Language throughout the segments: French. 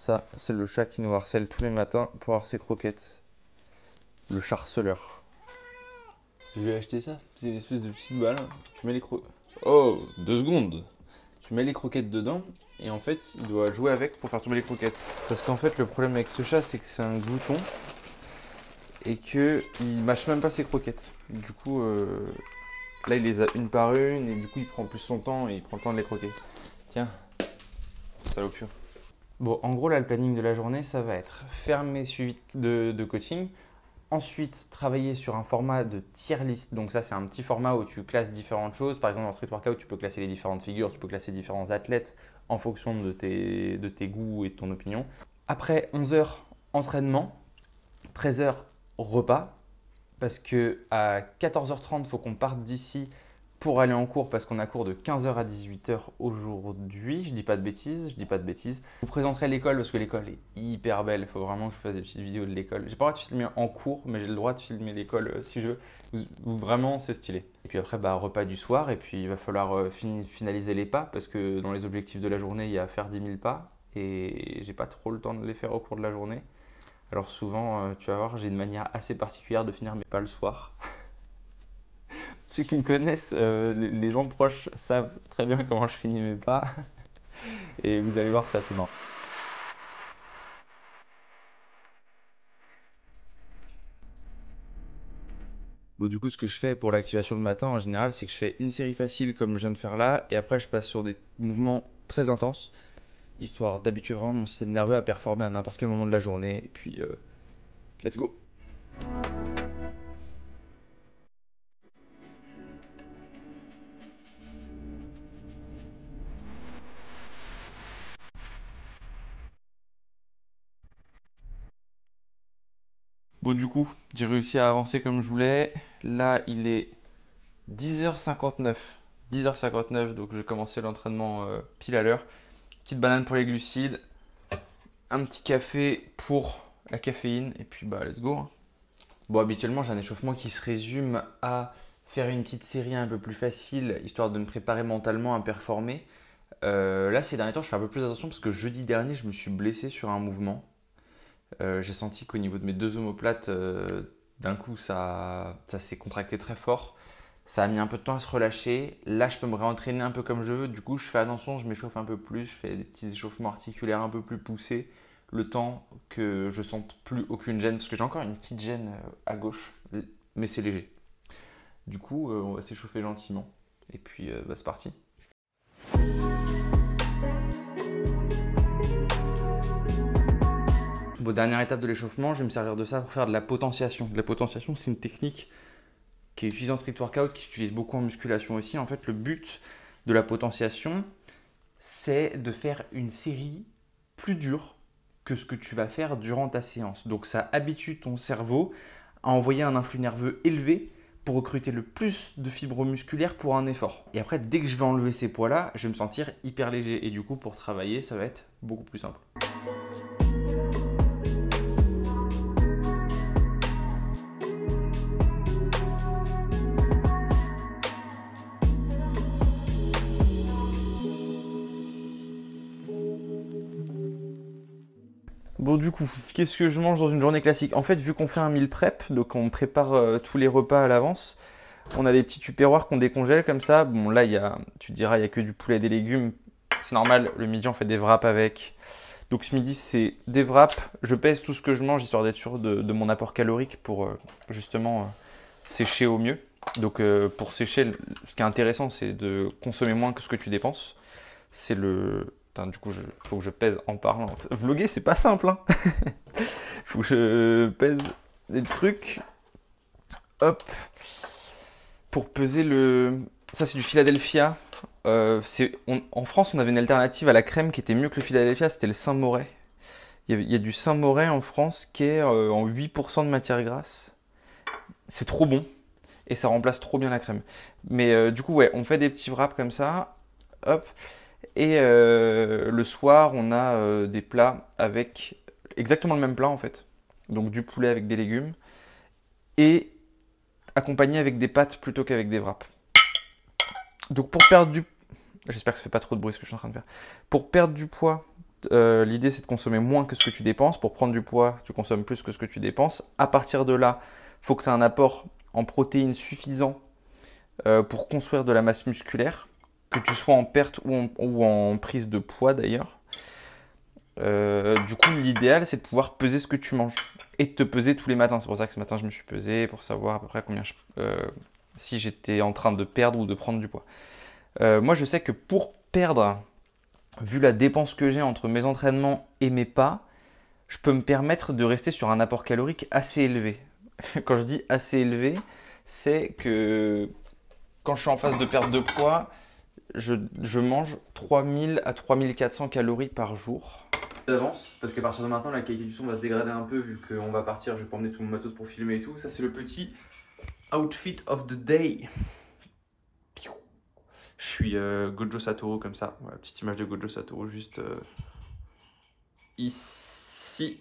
Ça, c'est le chat qui nous harcèle tous les matins pour avoir ses croquettes. Le charceleur. Je vais acheter ça. C'est une espèce de petite balle. Tu mets les croquettes. Oh, 2 secondes. Tu mets les croquettes dedans et en fait, il doit jouer avec pour faire tomber les croquettes. Parce qu'en fait, le problème avec ce chat, c'est que c'est un glouton et qu'il mâche même pas ses croquettes. Du coup, là, il les a une par une et du coup, il prend plus son temps et il prend le temps de les croquer. Tiens, salopio. Bon, en gros, là, le planning de la journée, ça va être faire mes suivis de coaching. Ensuite, travailler sur un format de tier list. Donc ça, c'est un petit format où tu classes différentes choses. Par exemple, en street workout, tu peux classer les différentes figures, tu peux classer différents athlètes en fonction de tes goûts et de ton opinion. Après 11 heures, entraînement. 13 heures, repas. Parce que à 14h30, il faut qu'on parte d'ici pour aller en cours parce qu'on a cours de 15h à 18h aujourd'hui. Je dis pas de bêtises. Je vous présenterai l'école parce que l'école est hyper belle. Il faut vraiment que je fasse des petites vidéos de l'école. J'ai pas le droit de filmer en cours, mais j'ai le droit de filmer l'école si je veux. Vraiment, c'est stylé. Et puis après, repas du soir. Et puis il va falloir finaliser les pas parce que dans les objectifs de la journée, il y a à faire 10 000 pas. Et j'ai pas trop le temps de les faire au cours de la journée. Alors souvent, tu vas voir, j'ai une manière assez particulière de finir mes pas le soir. Ceux qui me connaissent, les gens proches savent très bien comment je finis mes pas. Et vous allez voir, c'est assez marrant. Bon, du coup, ce que je fais pour l'activation le matin, en général, c'est que je fais une série facile comme je viens de faire là. Et après, je passe sur des mouvements très intenses, histoire d'habituer vraiment mon système nerveux à performer à n'importe quel moment de la journée. Et puis, let's go! Bon, du coup, j'ai réussi à avancer comme je voulais. Là, il est 10h59. 10h59, donc je vais commencer l'entraînement pile à l'heure. Petite banane pour les glucides, un petit café pour la caféine, et puis let's go. Bon, habituellement, j'ai un échauffement qui se résume à faire une petite série un peu plus facile, histoire de me préparer mentalement à performer. Là, ces derniers temps, je fais un peu plus attention parce que jeudi dernier, je me suis blessé sur un mouvement. J'ai senti qu'au niveau de mes 2 omoplates, d'un coup, ça s'est contracté très fort. Ça a mis un peu de temps à se relâcher. Là, je peux me réentraîner un peu comme je veux. Du coup, je fais attention, je m'échauffe un peu plus. Je fais des petits échauffements articulaires un peu plus poussés. Le temps que je sente plus aucune gêne. Parce que j'ai encore une petite gêne à gauche. Mais c'est léger. Du coup, on va s'échauffer gentiment. Et puis, c'est parti. Bon, dernière étape de l'échauffement, je vais me servir de ça pour faire de la potentiation. La potentiation, c'est une technique qui est utilisée en street workout, qui s'utilise beaucoup en musculation aussi. En fait, le but de la potentiation, c'est de faire une série plus dure que ce que tu vas faire durant ta séance. Donc ça habitue ton cerveau à envoyer un influx nerveux élevé pour recruter le plus de fibres musculaires pour un effort. Et après, dès que je vais enlever ces poids-là, je vais me sentir hyper léger. Et du coup, pour travailler, ça va être beaucoup plus simple. Bon, du coup, qu'est-ce que je mange dans une journée classique? En fait, vu qu'on fait un meal prep, donc on prépare tous les repas à l'avance, on a des petits tupperwares qu'on décongèle comme ça. Bon, là, tu te diras, il n'y a que du poulet et des légumes. C'est normal, le midi, on fait des wraps avec. Donc ce midi, c'est des wraps. Je pèse tout ce que je mange, histoire d'être sûr de mon apport calorique pour justement sécher au mieux. Donc pour sécher, ce qui est intéressant, c'est de consommer moins que ce que tu dépenses. C'est le... Putain, du coup, faut que je pèse en parlant. Vloguer, c'est pas simple, hein. Faut que je pèse des trucs. Hop. Pour peser le... Ça, c'est du Philadelphia. En France, on avait une alternative à la crème qui était mieux que le Philadelphia, c'était le Saint-Moré. Il y a du Saint-Moré en France qui est en 8% de matière grasse. C'est trop bon et ça remplace trop bien la crème. Mais du coup, ouais, on fait des petits wraps comme ça. Hop. Et le soir, on a des plats avec exactement le même plat en fait. Donc du poulet avec des légumes et accompagné avec des pâtes plutôt qu'avec des wraps. Donc pour perdre du... J'espère que ça fait pas trop de bruit ce que je suis en train de faire. Pour perdre du poids l'idée c'est de consommer moins que ce que tu dépenses. Pour prendre du poids, tu consommes plus que ce que tu dépenses. À partir de là, il faut que tu aies un apport en protéines suffisant pour construire de la masse musculaire, que tu sois en perte ou en prise de poids d'ailleurs. Du coup, l'idéal c'est de pouvoir peser ce que tu manges et de te peser tous les matins. C'est pour ça que ce matin je me suis pesé pour savoir à peu près combien si j'étais en train de perdre ou de prendre du poids. Moi je sais que pour perdre, vu la dépense que j'ai entre mes entraînements et mes pas, je peux me permettre de rester sur un apport calorique assez élevé. Quand je dis assez élevé, c'est que quand je suis en phase de perte de poids, je mange 3000 à 3400 calories par jour. D'avance, parce qu'à partir de maintenant, la qualité du son va se dégrader un peu vu qu'on va partir, je vais pas emmener tout mon matos pour filmer et tout. Ça, c'est le petit outfit of the day. Je suis Gojo Satoru comme ça. Voilà, petite image de Gojo Satoru juste ici.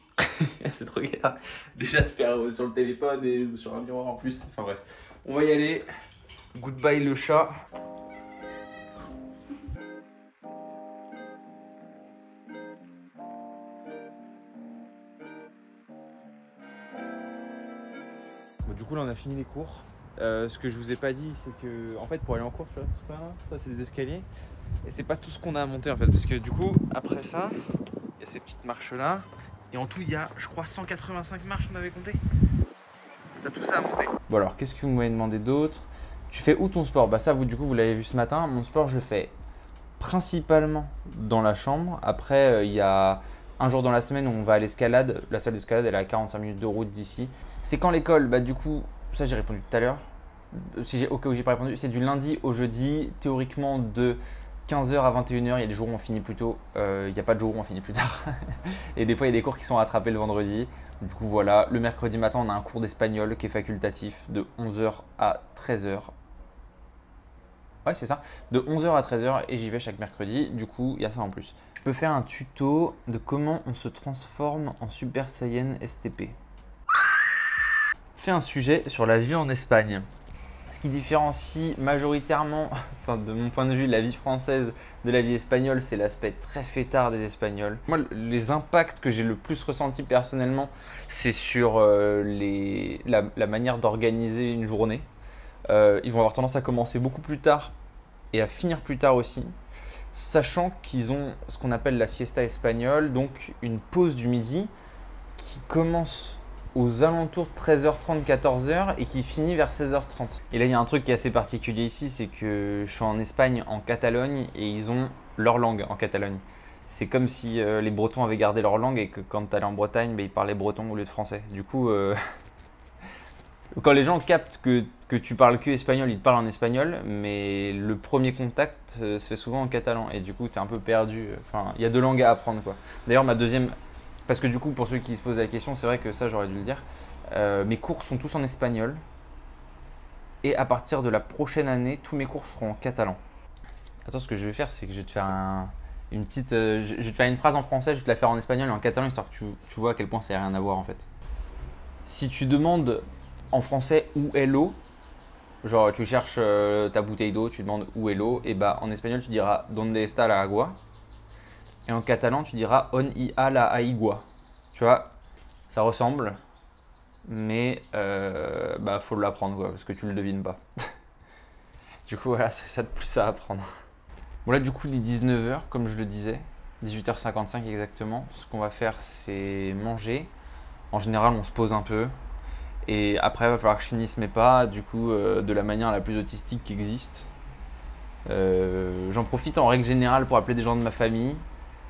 C'est trop galère déjà de faire sur le téléphone et sur un miroir en plus. Enfin bref, on va y aller. Goodbye le chat. Bon, du coup là on a fini les cours. Ce que je vous ai pas dit, c'est que en fait pour aller en cours, tu vois, tout ça là, ça c'est des escaliers. Et c'est pas tout ce qu'on a à monter en fait, parce que du coup après ça, il y a ces petites marches là. Et en tout il y a, je crois, 185 marches, on avait compté. T'as tout ça à monter. Bon alors, qu'est-ce que vous m'avez demandé d'autre? Tu fais où ton sport? Bah ça, vous l'avez vu ce matin. Mon sport, je le fais principalement dans la chambre. Après, il y a un jour dans la semaine où on va à l'escalade. La salle d'escalade, elle est à 45 minutes de route d'ici. C'est quand l'école? Bah du coup, ça j'ai répondu tout à l'heure. Au cas où j'ai pas répondu, c'est du lundi au jeudi, théoriquement de 15h à 21h. Il y a des jours où on finit plus tôt, il n'y a pas de jour où on finit plus tard. Et des fois, il y a des cours qui sont rattrapés le vendredi. Du coup, voilà, le mercredi matin, on a un cours d'espagnol qui est facultatif de 11h à 13h. Ouais, c'est ça, de 11h à 13h et j'y vais chaque mercredi. Du coup, il y a ça en plus. Je peux faire un tuto de comment on se transforme en Super Saiyan STP. Fais un sujet sur la vie en Espagne. Ce qui différencie majoritairement, enfin de mon point de vue, la vie française de la vie espagnole, c'est l'aspect très fêtard des Espagnols. Moi, les impacts que j'ai le plus ressentis personnellement, c'est sur la manière d'organiser une journée. Ils vont avoir tendance à commencer beaucoup plus tard et à finir plus tard aussi, sachant qu'ils ont ce qu'on appelle la siesta espagnole, donc une pause du midi qui commence aux alentours de 13h30, 14h et qui finit vers 16h30. Et là, il y a un truc qui est assez particulier ici, c'est que je suis en Espagne, en Catalogne, et ils ont leur langue en Catalogne. C'est comme si les Bretons avaient gardé leur langue et que quand tu allais en Bretagne, ils parlaient breton au lieu de français. Du coup, quand les gens captent que tu parles que espagnol, ils te parlent en espagnol, mais le premier contact se fait souvent en catalan et du coup, tu es un peu perdu. Enfin, il y a deux langues à apprendre, quoi. D'ailleurs, ma deuxième... Parce que du coup, pour ceux qui se posent la question, c'est vrai que ça, j'aurais dû le dire. Mes cours sont tous en espagnol. Et à partir de la prochaine année, tous mes cours seront en catalan. Attends, ce que je vais faire, c'est que je vais te faire une petite... je vais te faire une phrase en français, je vais te la faire en espagnol et en catalan, histoire que tu vois à quel point ça n'a rien à voir, en fait. Si tu demandes en français où est l'eau, genre tu cherches ta bouteille d'eau, tu demandes où est l'eau, et bah en espagnol, tu diras ¿Dónde está la agua? Et en catalan, tu diras on y a la aigua. Tu vois, ça ressemble, mais bah faut l'apprendre quoi, parce que tu le devines pas. Du coup, voilà, c'est ça de plus à apprendre. Bon là, du coup, il est 19h, comme je le disais, 18h55 exactement. Ce qu'on va faire, c'est manger. En général, on se pose un peu. Et après, il va falloir que je finisse mes pas, du coup, de la manière la plus autistique qui existe. J'en profite en règle générale pour appeler des gens de ma famille.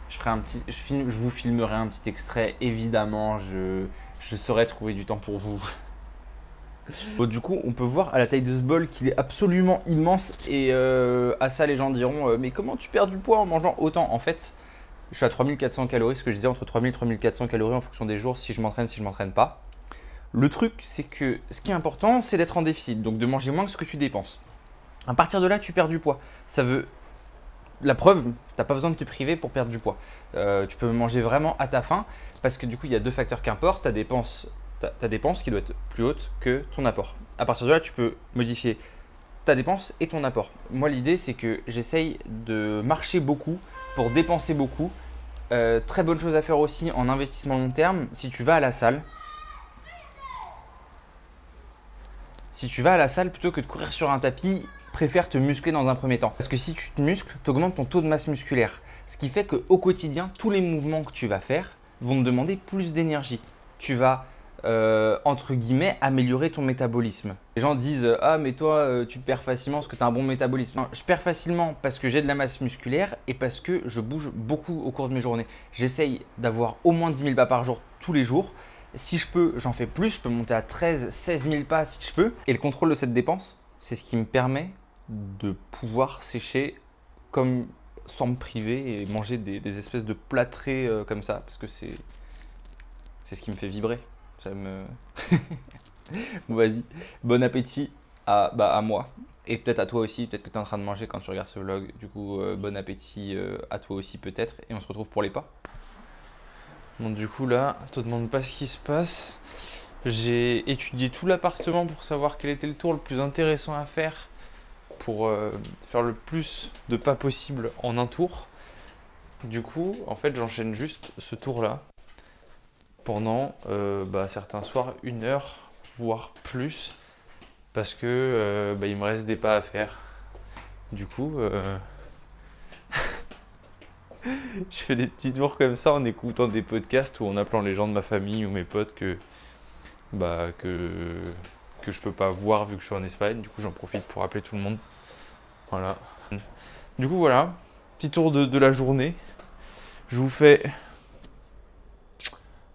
Je vous filmerai un petit extrait, évidemment, je saurai trouver du temps pour vous. Bon, du coup, on peut voir à la taille de ce bol qu'il est absolument immense et à ça les gens diront mais comment tu perds du poids en mangeant autant? En fait, je suis à 3400 calories, ce que je disais, entre 3000 et 3400 calories en fonction des jours, si je m'entraîne, si je m'entraîne pas. Le truc, c'est que ce qui est important, c'est d'être en déficit, donc de manger moins que ce que tu dépenses. À partir de là, tu perds du poids. Ça veut... La preuve, tu n'as pas besoin de te priver pour perdre du poids. Tu peux manger vraiment à ta faim parce que du coup, il y a deux facteurs qui importent. Ta dépense qui doit être plus haute que ton apport. À partir de là, tu peux modifier ta dépense et ton apport. Moi, l'idée, c'est que j'essaye de marcher beaucoup pour dépenser beaucoup Très bonne chose à faire aussi en investissement long terme, si tu vas à la salle. Si tu vas à la salle, plutôt que de courir sur un tapis, préfère te muscler dans un premier temps. Parce que si tu te muscles, tu augmentes ton taux de masse musculaire. Ce qui fait qu'au quotidien, tous les mouvements que tu vas faire vont te demander plus d'énergie. Tu vas, entre guillemets, améliorer ton métabolisme. Les gens disent « Ah, mais toi, tu perds facilement parce que tu as un bon métabolisme. » Non, je perds facilement parce que j'ai de la masse musculaire et parce que je bouge beaucoup au cours de mes journées. J'essaye d'avoir au moins 10 000 pas par jour tous les jours. Si je peux, j'en fais plus. Je peux monter à 13 16 000 pas si je peux. Et le contrôle de cette dépense, c'est ce qui me permet de pouvoir sécher comme sans me priver et manger des espèces de plâtrés comme ça. Parce que c'est ce qui me fait vibrer. Ça me... Bon, vas-y. Bon appétit à moi. Et peut-être à toi aussi. Peut-être que tu es en train de manger quand tu regardes ce vlog. Du coup, bon appétit à toi aussi peut-être. Et on se retrouve pour les pas. Bon, du coup, là, te demande pas ce qui se passe. J'ai étudié tout l'appartement pour savoir quel était le tour le plus intéressant à faire pour faire le plus de pas possible en un tour. Du coup, en fait, j'enchaîne juste ce tour-là pendant certains soirs 1 heure, voire plus, parce que il me reste des pas à faire. Du coup, je fais des petits tours comme ça en écoutant des podcasts ou en appelant les gens de ma famille ou mes potes que je peux pas voir vu que je suis en Espagne. Du coup, j'en profite pour appeler tout le monde. Voilà. Du coup, voilà. Petit tour de la journée. Je vous fais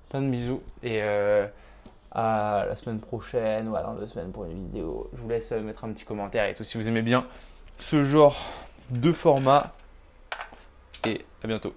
plein de bisous et à la semaine prochaine ou à dans 2 semaines pour une vidéo. Je vous laisse mettre un petit commentaire et tout si vous aimez bien ce genre de format. Et à bientôt.